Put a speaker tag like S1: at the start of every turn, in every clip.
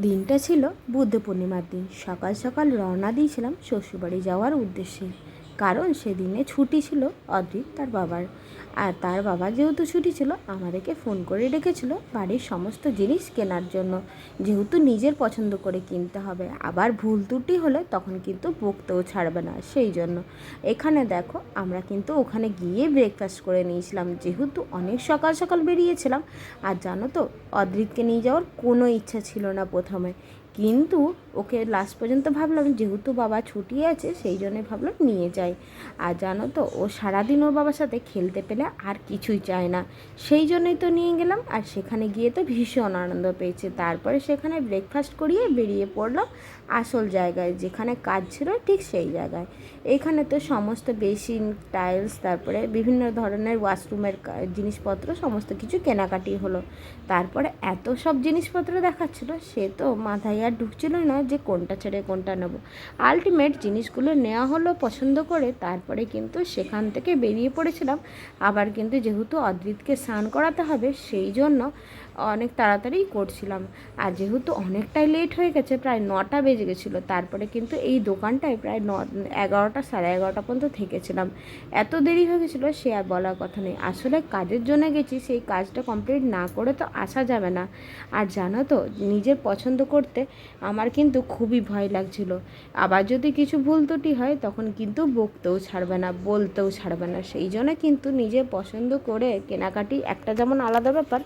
S1: দিনটা ছিল বুদ্ধ পূর্ণিমার দিন। সকাল সকাল রওনা দিয়েছিলাম শ্বশুরবাড়ি যাওয়ার উদ্দেশ্যে, কারণ সেদিনে ছুটি ছিল অদ্রিত তার বাবার। আর তার বাবার যেহেতু ছুটি ছিল, আমাদেরকে ফোন করে ডেকেছিল বাড়ির সমস্ত জিনিস কেনার জন্য, যেহেতু নিজের পছন্দ করে কিনতে হবে। আবার ভুল ত্রুটি হলে তখন কিন্তু বকতেও ছাড়বে না। সেই জন্য এখানে দেখো, আমরা কিন্তু ওখানে গিয়ে ব্রেকফাস্ট করে নিয়েছিলাম, যেহেতু অনেক সকাল সকাল বেরিয়েছিলাম। আর জানো তো, অদ্রিতকে নিয়ে যাওয়ার কোনো ইচ্ছা ছিল না প্রথমে, কিন্তু ওকে লাস্ট পর্যন্ত ভাবলাম যেহেতু বাবা ছুটি আছে সেই জন্যই ভাবলাম নিয়ে যাই। আর জানো তো, ও সারাদিন ওর বাবার সাথে খেলতে পেলে আর কিছুই চায় না, সেই জন্যই তো নিয়ে গেলাম। আর সেখানে গিয়ে তো ভীষণ আনন্দ পেয়েছে। তারপরে সেখানে ব্রেকফাস্ট করিয়ে বেরিয়ে পড়লাম আসল জায়গায়, যেখানে কাজ ছিল ঠিক সেই জায়গায়। এখানে তো সমস্ত বেসিন, টাইলস, তারপরে বিভিন্ন ধরনের ওয়াশরুমের জিনিসপত্র সমস্ত কিছু কেনাকাটি হলো। তারপরে এত সব জিনিসপত্র দেখাচ্ছিল, সে তো মাথায় আর ঢুকছিলই না যে কোনটা ছেড়ে কোনটা নেব। আলটিমেট জিনিসগুলো নেওয়া হলো পছন্দ করে। তারপরে কিন্তু সেখান থেকে বেরিয়ে পড়েছিলাম। আবার কিন্তু যেহেতু অদ্রিতকে স্নান করাতে হবে, সেই জন্য অনেক তাড়াতাড়ি করছিলাম। আর যেহেতু অনেকটাই লেট হয়ে গেছে, প্রায় 9টা বেজে গেছিলো, তারপরে কিন্তু এই দোকানটায় প্রায় 11টা সাড়ে 11টা পর্যন্ত থেকেছিলাম। এত দেরি হয়ে গেছিলো সে আর বলার কথা নেই। আসলে কাজের জন্য গেছি, সেই কাজটা কমপ্লিট না করে তো আসা যাবে না। আর জানো তো, নিজের পছন্দ করতে আমার কিন্তু খুবই ভয় লাগছিল। আবার যদি কিছু ভুল ত্রুটি হয় তখন কিন্তু বকতেও ছাড়বে না, বলতেও ছাড়বে না। সেই জন্য কিন্তু নিজের পছন্দ করে কেনাকাটি একটা যেমন আলাদা ব্যাপার,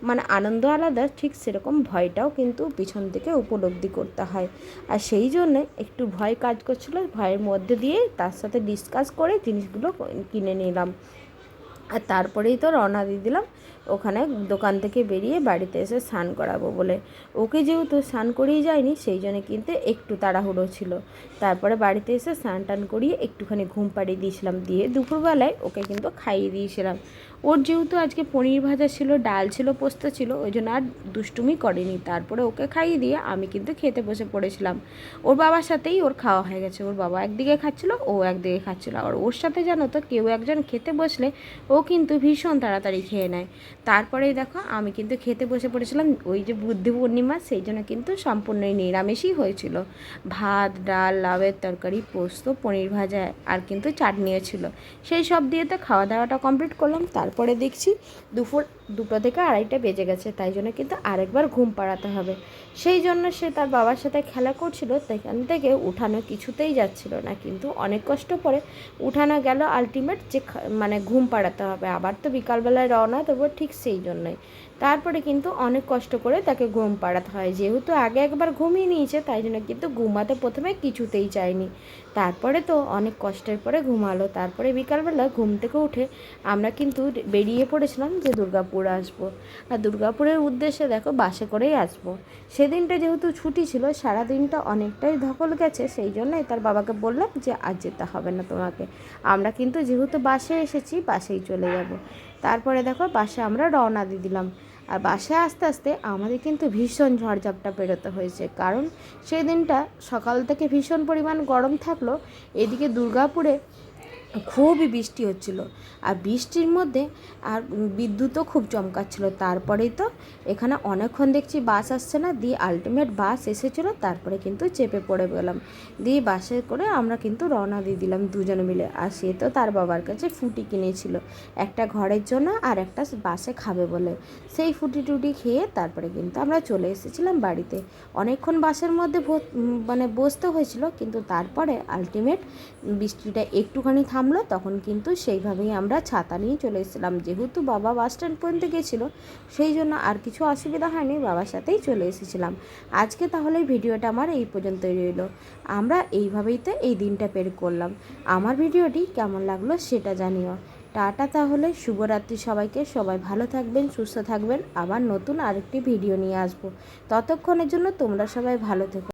S1: মানে আনন্দ আলাদা, ঠিক সেরকম ভয়টাও কিন্তু পিছন থেকে উপলব্ধি করতে হয়। আর সেই জন্যে একটু ভয় কাজ করছিল, ভয়ের মধ্যে দিয়ে তার সাথে ডিসকাস করে জিনিসগুলো কিনে নিলাম। আর তারপরেই তো রওনা দিয়ে দিলাম ওখানে দোকান থেকে বেরিয়ে বাড়িতে এসে স্নান করাবো বলে। ওকে যেহেতু স্নান করিয়ে যায়নি, সেই জন্য কিন্তু একটু তাড়াহুড়ো ছিল। তারপরে বাড়িতে এসে স্নান টান করিয়ে একটুখানি ঘুম পাড়িয়ে দিয়েছিলাম, দিয়ে দুপুরবেলায় ওকে কিন্তু খাইয়ে দিয়েছিলাম। ওর যেহেতু আজকে পনির ভাজা ছিল, ডাল ছিল, পোস্ত ছিল, ওই জন্য আর দুষ্টুমি করেনি। তারপরে ওকে খাইয়ে দিয়ে আমি কিন্তু খেতে বসে পড়েছিলাম। ওর বাবার সাথেই ওর খাওয়া হয়ে গেছে। ওর বাবা একদিকে খাচ্ছিল, ও একদিকে খাচ্ছিল। আর ওর সাথে জানো তো, কেউ একজন খেতে বসলে ও কিন্তু ভীষণ তাড়াতাড়ি খেয়ে নেয়। তারপরেই দেখো, আমি কিন্তু খেতে বসে পড়েছিলাম। ওই যে বুদ্ধ পূর্ণিমা, সেই জন্য কিন্তু সম্পূর্ণই নিরামিষই হয়েছিল। ভাত, ডাল, লাউয়ের তরকারি, পোস্ত, পনির ভাজা, আর কিন্তু চাটনিও ছিল। সেই সব দিয়ে তো খাওয়া দাওয়াটা কমপ্লিট করলাম। তারপরে দেখছি দুপুর 2টো থেকে 2:30 বেজে গেছে, তাই জন্য কিন্তু আরেকবার ঘুম পাড়াতে হবে। সেই জন্য সে তার বাবার সাথে খেলা করছিল, সেখান থেকে উঠানো কিছুতেই যাচ্ছিল না, কিন্তু অনেক কষ্ট করে উঠানো গেল। আলটিমেট যে মানে ঘুম পাড়াতে হবে, আবার তো বিকালবেলায় রওনা দেবো, ঠিক সেই জন্যই। তারপরে কিন্তু অনেক কষ্ট করে তাকে ঘুম পাড়াতে হয়। যেহেতু আগে একবার ঘুমিয়ে নিয়েছে, তাই জন্য কিন্তু ঘুমাতে প্রথমে কিছুতেই চায়নি। তারপরে তো অনেক কষ্টের পরে ঘুমালো। তারপরে বিকালবেলা ঘুম থেকে উঠে আমরা কিন্তু বেরিয়ে পড়েছিলাম যে দুর্গাপুর আসবো। আর দুর্গাপুরের উদ্দেশ্যে দেখো বাসে করেই আসবো। সেদিনটা যেহেতু ছুটি ছিল, সারাদিনটা অনেকটাই ধকল গেছে, সেই জন্যই তার বাবাকে বললাম যে আজ যেতে হবে না তোমাকে, আমরা কিন্তু যেহেতু বাসে এসেছি বাসেই চলে যাব। তারপরে দেখো বাসে আমরা রওনা দিয়ে দিলাম। আর বাসে আস্তে আস্তে আমাদের কিন্তু ভীষণ ঝড়ঝাপটা পেরোতে হয়েছে, কারণ সেই দিনটা সকাল থেকে ভীষণ পরিমাণ গরম থাকলো। এদিকে দুর্গাপুরে খুবই বৃষ্টি হচ্ছিল, আর বৃষ্টির মধ্যে আর বিদ্যুৎও খুব চমকাচ্ছিল। তারপরেই তো এখানে অনেকক্ষণ দেখছি বাস আসছে না, দিয়ে আলটিমেট বাস এসেছিলো। তারপরে কিন্তু চেপে পড়ে গেলাম, দিয়ে বাসে করে আমরা কিন্তু রওনা দিয়ে দিলাম দুজনে মিলে। আর সে তো তার বাবার কাছে ফুটি কিনেছিল, একটা ঘরের জন্য আর একটা বাসে খাবে বলে। সেই ফুটি টুটি খেয়ে তারপরে কিন্তু আমরা চলে এসেছিলাম বাড়িতে। অনেকক্ষণ বাসের মধ্যে মানে বসতে হয়েছিল, কিন্তু তারপরে আলটিমেট বৃষ্টিটা একটুখানি থামলো, তখন কিন্তু সেইভাবেই আমরা ছাতা নিয়ে চলে এসেছিলাম। যেহেতু বাবা বাস স্ট্যান্ড পর্যন্ত গেছিলো, সেই জন্য আর কিছু অসুবিধা হয়নি, বাবার সাথেই চলে এসেছিলাম। আজকে তাহলে ভিডিওটা আমার এই পর্যন্তই রইল। আমরা এইভাবেই তো এই দিনটা বের করলাম। আমার ভিডিওটি কেমন লাগলো সেটা জানিও। টাটা তাহলে, শুভরাত্রি সবাইকে। সবাই ভালো থাকবেন, সুস্থ থাকবেন। আবার নতুন আরেকটি ভিডিও নিয়ে আসবো। ততক্ষণের জন্য তোমরা সবাই ভালো থেকো।